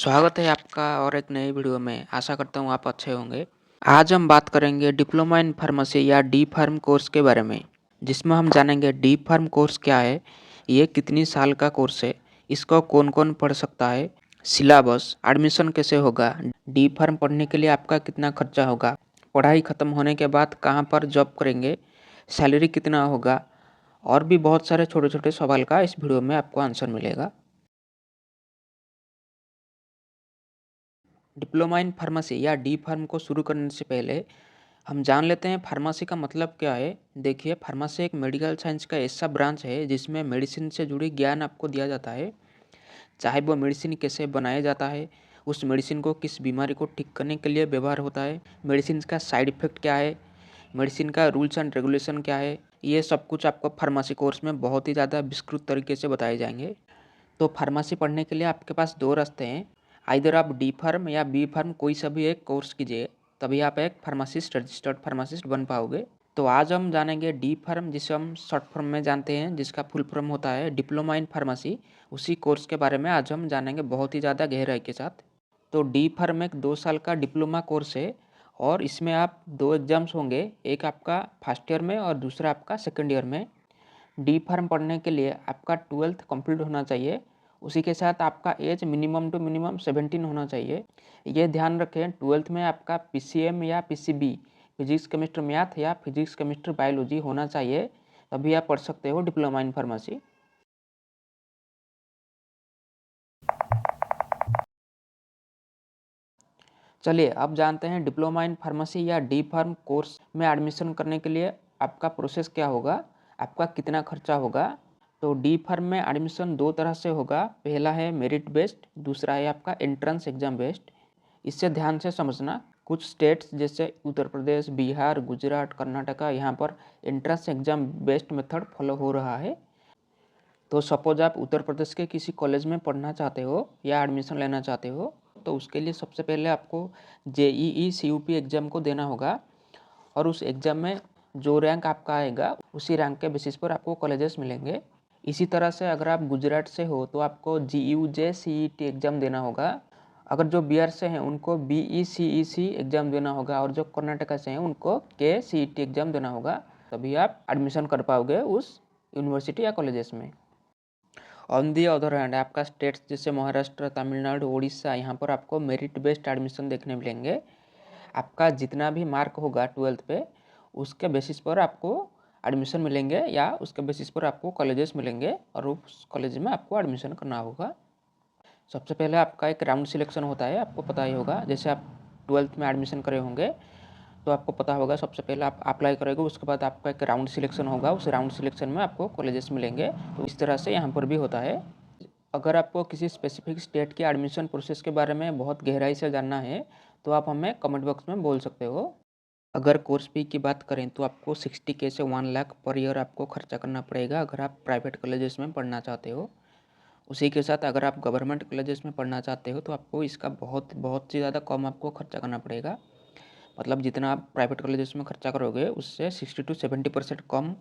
स्वागत है आपका और एक नई वीडियो में। आशा करता हूँ आप अच्छे होंगे। आज हम बात करेंगे डिप्लोमा इन फार्मेसी या डी फार्म कोर्स के बारे में, जिसमें हम जानेंगे डी फार्म कोर्स क्या है, ये कितनी साल का कोर्स है, इसको कौन कौन पढ़ सकता है, सिलेबस, एडमिशन कैसे होगा, डी फार्म पढ़ने के लिए आपका कितना खर्चा होगा, पढ़ाई ख़त्म होने के बाद कहाँ पर जॉब करेंगे, सैलरी कितना होगा, और भी बहुत सारे छोटे छोटे सवाल का इस वीडियो में आपको आंसर मिलेगा। डिप्लोमा इन फार्मेसी या डी फार्म को शुरू करने से पहले हम जान लेते हैं फार्मेसी का मतलब क्या है। देखिए, फार्मेसी एक मेडिकल साइंस का ऐसा ब्रांच है जिसमें मेडिसिन से जुड़ी ज्ञान आपको दिया जाता है। चाहे वो मेडिसिन कैसे बनाया जाता है, उस मेडिसिन को किस बीमारी को ठीक करने के लिए व्यवहार होता है, मेडिसिन का साइड इफ़ेक्ट क्या है, मेडिसिन का रूल्स एंड रेगुलेशन क्या है, ये सब कुछ आपको फार्मेसी कोर्स में बहुत ही ज़्यादा विस्तृत तरीके से बताए जाएंगे। तो फार्मेसी पढ़ने के लिए आपके पास दो रास्ते हैं। आइदर आप डी फार्म या बी फार्म कोई सा भी एक कोर्स कीजिए, तभी आप एक फार्मासिस्ट, रजिस्टर्ड फार्मासिस्ट बन पाओगे। तो आज हम जानेंगे डी फार्म, जिसे हम शॉर्ट फॉर्म में जानते हैं, जिसका फुल फॉर्म होता है डिप्लोमा इन फार्मेसी। उसी कोर्स के बारे में आज हम जानेंगे बहुत ही ज़्यादा गहराई के साथ। तो डी फार्म एक 2 साल का डिप्लोमा कोर्स है और इसमें आप 2 एग्ज़ाम्स होंगे, एक आपका फर्स्ट ईयर में और दूसरा आपका सेकेंड ईयर में। डी फार्म पढ़ने के लिए आपका 12th कंप्लीट होना चाहिए। उसी के साथ आपका एज मिनिमम टू मिनिमम 17 होना चाहिए। ये ध्यान रखें, 12th में आपका पीसीएम या पीसीबी, फिजिक्स केमिस्ट्री मैथ या फिजिक्स केमिस्ट्री बायोलॉजी होना चाहिए, तभी आप पढ़ सकते हो डिप्लोमा इन फार्मेसी। चलिए अब जानते हैं डिप्लोमा इन फार्मेसी या डी फार्म कोर्स में एडमिशन करने के लिए आपका प्रोसेस क्या होगा, आपका कितना खर्चा होगा। तो डी फार्म में एडमिशन दो तरह से होगा। पहला है मेरिट बेस्ड, दूसरा है आपका एंट्रेंस एग्जाम बेस्ड। इससे ध्यान से समझना, कुछ स्टेट्स जैसे उत्तर प्रदेश, बिहार, गुजरात, कर्नाटका, यहाँ पर entrance exam based method follow हो रहा है। तो सपोज आप उत्तर प्रदेश के किसी कॉलेज में पढ़ना चाहते हो या एडमिशन लेना चाहते हो, तो उसके लिए सबसे पहले आपको जेईई सीयूपी एग्ज़ाम को देना होगा और उस एग्ज़ाम में जो रैंक आपका आएगा उसी रैंक के बेसिस पर आपको कॉलेजेस मिलेंगे। इसी तरह से अगर आप गुजरात से हो तो आपको जीयूजे सीईटी एग्ज़ाम देना होगा। अगर जो बिहार से हैं उनको बीईसीईसी एग्ज़ाम देना होगा और जो कर्नाटका से हैं उनको के सीईटी एग्ज़ाम देना होगा, तभी आप एडमिशन कर पाओगे उस यूनिवर्सिटी या कॉलेजेस में। ऑन दी अदर हैंड आपका स्टेट्स जैसे महाराष्ट्र, तमिलनाडु, उड़ीसा, यहाँ पर आपको मेरिट बेस्ड एडमिशन देखने मिलेंगे। आपका जितना भी मार्क होगा 12th पे, उसके बेसिस पर आपको एडमिशन मिलेंगे या उसके बेसिस पर आपको कॉलेजेस मिलेंगे और उस कॉलेज में आपको एडमिशन करना होगा। सबसे पहले आपका एक राउंड सिलेक्शन होता है, आपको पता ही होगा। जैसे आप 12th में एडमिशन करे होंगे तो आपको पता होगा, सबसे पहले आप अप्लाई करोगे, उसके बाद आपका एक राउंड सिलेक्शन होगा, उस राउंड सिलेक्शन में आपको कॉलेजेस मिलेंगे। तो इस तरह से यहाँ पर भी होता है। अगर आपको किसी स्पेसिफिक स्टेट के एडमिशन प्रोसेस के बारे में बहुत गहराई से जानना है तो आप हमें कमेंट बॉक्स में बोल सकते हो। अगर कोर्स फी की बात करें तो आपको 60K से 1 लाख पर ईयर आपको खर्चा करना पड़ेगा अगर आप प्राइवेट कॉलेजेस में पढ़ना चाहते हो। उसी के साथ अगर आप गवर्नमेंट कॉलेजेस में पढ़ना चाहते हो तो आपको इसका बहुत बहुत ही ज़्यादा कम आपको खर्चा करना पड़ेगा। मतलब जितना आप प्राइवेट कॉलेजेस में खर्चा करोगे उससे 60 to 70% कम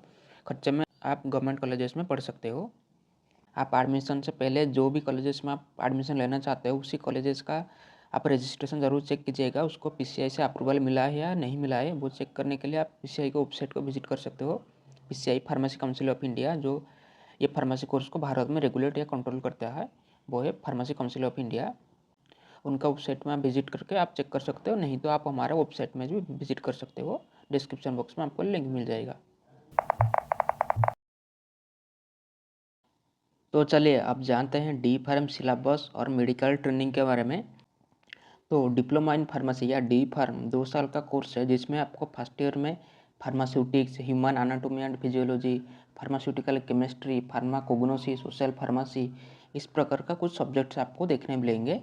खर्चे में आप गवर्नमेंट कॉलेजेस में पढ़ सकते हो। आप एडमिशन से पहले जो भी कॉलेजेस में आप एडमिशन लेना चाहते हो उसी कॉलेजेस का आप रजिस्ट्रेशन ज़रूर चेक कीजिएगा, उसको पीसीआई से अप्रूवल मिला है या नहीं मिला है। वो चेक करने के लिए आप पीसीआई के वेबसाइट को विजिट कर सकते हो। PCI pharmacy council of India, जो ये फार्मेसी कोर्स को भारत में रेगुलेट या कंट्रोल करता है, वो है फार्मेसी काउंसिल ऑफ इंडिया। उनका वेबसाइट में आप विजिट करके आप चेक कर सकते हो, नहीं तो आप हमारा वेबसाइट में भी विजिट कर सकते हो। डिस्क्रिप्शन बॉक्स में आपको लिंक मिल जाएगा। तो चलिए अब जानते हैं डी फार्म सिलेबस और मेडिकल ट्रेनिंग के बारे में। तो डिप्लोमा इन फार्मेसी या डी फार्म 2 साल का कोर्स है जिसमें आपको फर्स्ट ईयर में pharmaceutics, human anatomy and physiology, pharmaceutical chemistry, pharmacognosy, social pharmacy, इस प्रकार का कुछ सब्जेक्ट्स आपको देखने मिलेंगे।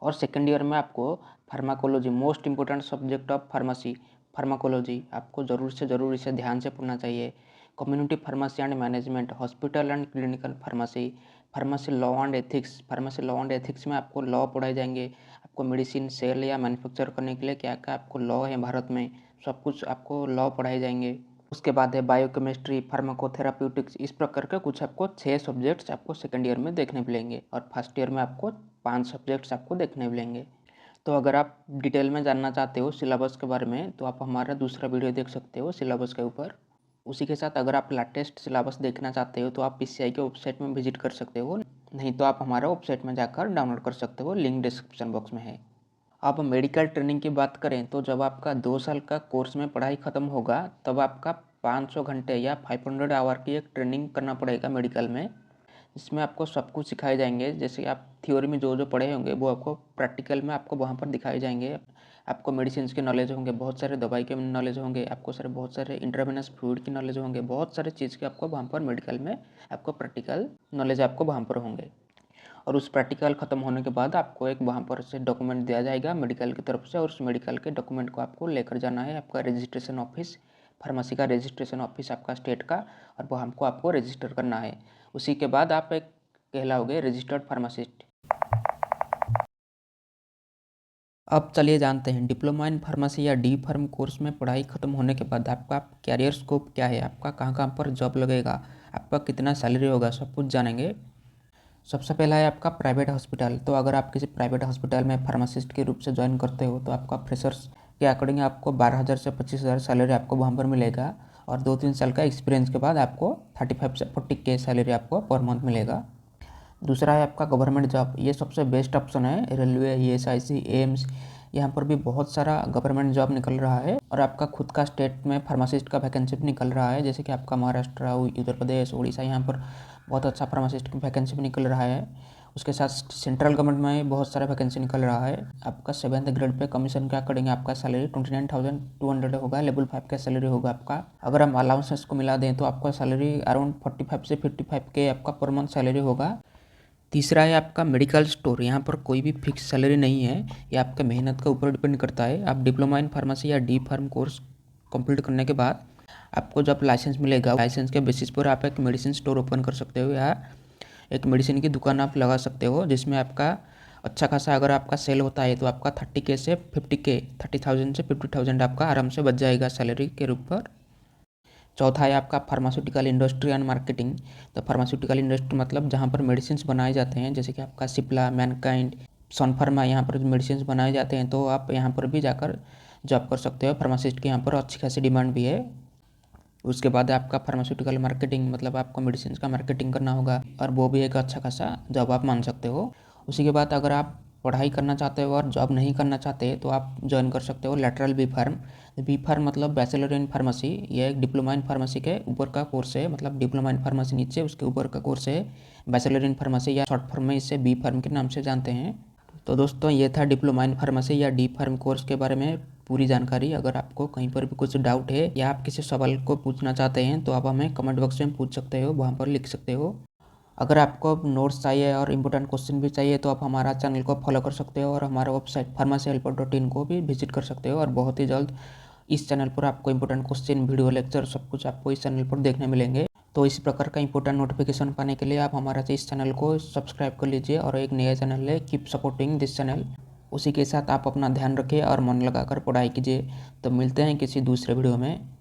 और सेकेंड ईयर में आपको pharmacology, most important subject of pharmacy, pharmacology आपको ज़रूर से ज़रूर इसे ध्यान से पढ़ना चाहिए। Community pharmacy and management, hospital and clinical pharmacy, pharmacy law and ethics, pharmacy law and ethics में आपको लॉ पढ़ाए जाएंगे। आपको मेडिसिन सेल या मैन्युफैक्चर करने के लिए क्या क्या आपको लॉ है भारत में, सब कुछ आपको लॉ पढ़ाए जाएंगे। उसके बाद है बायोकेमिस्ट्री, फार्माकोथेराप्यूटिक्स, इस प्रकार के कुछ आपको 6 सब्जेक्ट्स आपको सेकेंड ईयर में देखने मिलेंगे और फर्स्ट ईयर में आपको 5 सब्जेक्ट्स आपको देखने मिलेंगे। तो अगर आप डिटेल में जानना चाहते हो सिलेबस के बारे में तो आप हमारा दूसरा वीडियो देख सकते हो सिलेबस के ऊपर। उसी के साथ अगर आप लेटेस्ट सिलेबस देखना चाहते हो तो आप पीसीआई के वेबसाइट में विजिट कर सकते हो, नहीं तो आप हमारा वेबसाइट में जाकर डाउनलोड कर सकते हो, लिंक डिस्क्रिप्शन बॉक्स में है। अब मेडिकल ट्रेनिंग की बात करें तो जब आपका 2 साल का कोर्स में पढ़ाई ख़त्म होगा तब आपका 500 घंटे या 500 आवर की एक ट्रेनिंग करना पड़ेगा मेडिकल में। इसमें आपको सब कुछ सिखाए जाएंगे, जैसे आप थ्योरी में जो जो पढ़े होंगे वो आपको प्रैक्टिकल में आपको वहाँ पर दिखाए जाएंगे। आपको मेडिसिन के नॉलेज होंगे, बहुत सारे दवाई के नॉलेज होंगे, आपको बहुत सारे इंट्रावेनस फ्लूइड की नॉलेज होंगे, बहुत सारे चीज़ के आपको वहाँ पर मेडिकल में आपको प्रैक्टिकल नॉलेज आपको वहाँ पर होंगे। और उस प्रैक्टिकल ख़त्म होने के बाद आपको एक वहाँ पर से डॉक्यूमेंट दिया जाएगा मेडिकल की तरफ से, और उस मेडिकल के डॉक्यूमेंट को आपको लेकर जाना है आपका रजिस्ट्रेशन ऑफिस, फार्मेसी का रजिस्ट्रेशन ऑफिस आपका स्टेट का, और वो हमको आपको रजिस्टर करना है। उसी के बाद आप एक कहलाओगे रजिस्टर्ड फार्मासिस्ट। अब चलिए जानते हैं डिप्लोमा इन फार्मेसी या डी फार्म कोर्स में पढ़ाई ख़त्म होने के बाद आपका कैरियर स्कोप क्या है, आपका कहाँ कहाँ पर जॉब लगेगा, आपका कितना सैलरी होगा, सब कुछ जानेंगे। सबसे पहला है आपका प्राइवेट हॉस्पिटल। तो अगर आप किसी प्राइवेट हॉस्पिटल में फार्मासिस्ट के रूप से ज्वाइन करते हो तो आपका फ्रेशर्स के अकॉर्डिंग आपको 12,000 से 25,000 सैलरी आपको वहाँ पर मिलेगा, और 2-3 साल का एक्सपीरियंस के बाद आपको 35 से 40K सैलरी आपको पर मंथ मिलेगा। दूसरा है आपका गवर्नमेंट जॉब। ये सबसे बेस्ट ऑप्शन है। रेलवे, ESIC, एम्स, यहाँ पर भी बहुत सारा गवर्नमेंट जॉब निकल रहा है, और आपका खुद का स्टेट में फार्मासिस्ट का वैकेंसी भी निकल रहा है, जैसे कि आपका महाराष्ट्र, उत्तर प्रदेश, उड़ीसा, यहाँ पर बहुत अच्छा फार्मासिस्ट की वैकेंसी भी निकल रहा है। उसके साथ सेंट्रल गवर्नमेंट में बहुत सारा वैकेंसी निकल रहा है। आपका 7th ग्रेड पे कमीशन के अकॉर्डिंग आपका सैलरी 29,200 होगा, लेवल 5 का सैलरी होगा आपका। अगर हम अलाउंसेस को मिला दें तो आपका सैलरी अराउंड 45 से 55K आपका पर मंथ सैलरी होगा। तीसरा है आपका मेडिकल स्टोर। यहाँ पर कोई भी फिक्स सैलरी नहीं है, ये आपके मेहनत के ऊपर डिपेंड करता है। आप डिप्लोमा इन फार्मेसी या डी फार्म कोर्स कंप्लीट करने के बाद आपको जब लाइसेंस मिलेगा, लाइसेंस के बेसिस पर आप एक मेडिसिन स्टोर ओपन कर सकते हो, या एक मेडिसिन की दुकान आप लगा सकते हो, जिसमें आपका अच्छा खासा अगर आपका सेल होता है तो आपका 30K से 50K, 30,000 से 50,000 आपका आराम से बच जाएगा सैलरी के रूप पर। चौथा है आपका फार्मास्यूटिकल इंडस्ट्री एंड मार्केटिंग। तो फार्मास्यूटिकल इंडस्ट्री मतलब जहाँ पर मेडिसिन बनाए जाते हैं, जैसे कि आपका सिप्ला, मैनकाइंड, सन फार्मा, यहाँ पर मेडिसिन बनाए जाते हैं, तो आप यहाँ पर भी जाकर जॉब कर सकते हो। फार्मासिस्ट की यहाँ पर अच्छी खासी डिमांड भी है। उसके बाद आपका फार्मास्यूटिकल मार्केटिंग, मतलब आपको मेडिसिन का मार्केटिंग करना होगा, और वो भी एक अच्छा खासा जॉब आप मान सकते हो। उसी के बाद अगर आप पढ़ाई करना चाहते हो और जॉब नहीं करना चाहते तो आप ज्वाइन कर सकते हो lateral B pharm. B pharm मतलब बैचलर इन फार्मेसी। ये एक डिप्लोमा इन फार्मेसी के ऊपर का कोर्स है, मतलब डिप्लोमा इन फार्मेसी नीचे उसके ऊपर का कोर्स है बैचलर इन फार्मेसी, या शॉर्ट फॉर्म में इसे बी फार्म के नाम से जानते हैं। तो दोस्तों ये था डिप्लोमा इन फार्मेसी या डी फार्म कोर्स के बारे में पूरी जानकारी। अगर आपको कहीं पर भी कुछ डाउट है या आप किसी सवाल को पूछना चाहते हैं तो आप हमें कमेंट बॉक्स में पूछ सकते हो, वहाँ पर लिख सकते हो। अगर आपको नोट्स चाहिए और इम्पोर्टेंट क्वेश्चन भी चाहिए तो आप हमारा चैनल को फॉलो कर सकते हो, और हमारा वेबसाइट pharmacyhelper.in को भी विजिट कर सकते हो। और बहुत ही जल्द इस चैनल पर आपको इंपॉर्टेंट क्वेश्चन, वीडियो लेक्चर सब कुछ आपको इस चैनल पर देखने मिलेंगे। तो इस प्रकार का इंपॉर्टेंट नोटिफिकेशन पाने के लिए आप हमारा इस चैनल को सब्सक्राइब कर लीजिए, और एक नया चैनल है, कीप सपोर्टिंग दिस चैनल। उसी के साथ आप अपना ध्यान रखिए और मन लगाकर पढ़ाई कीजिए। तो मिलते हैं किसी दूसरे वीडियो में।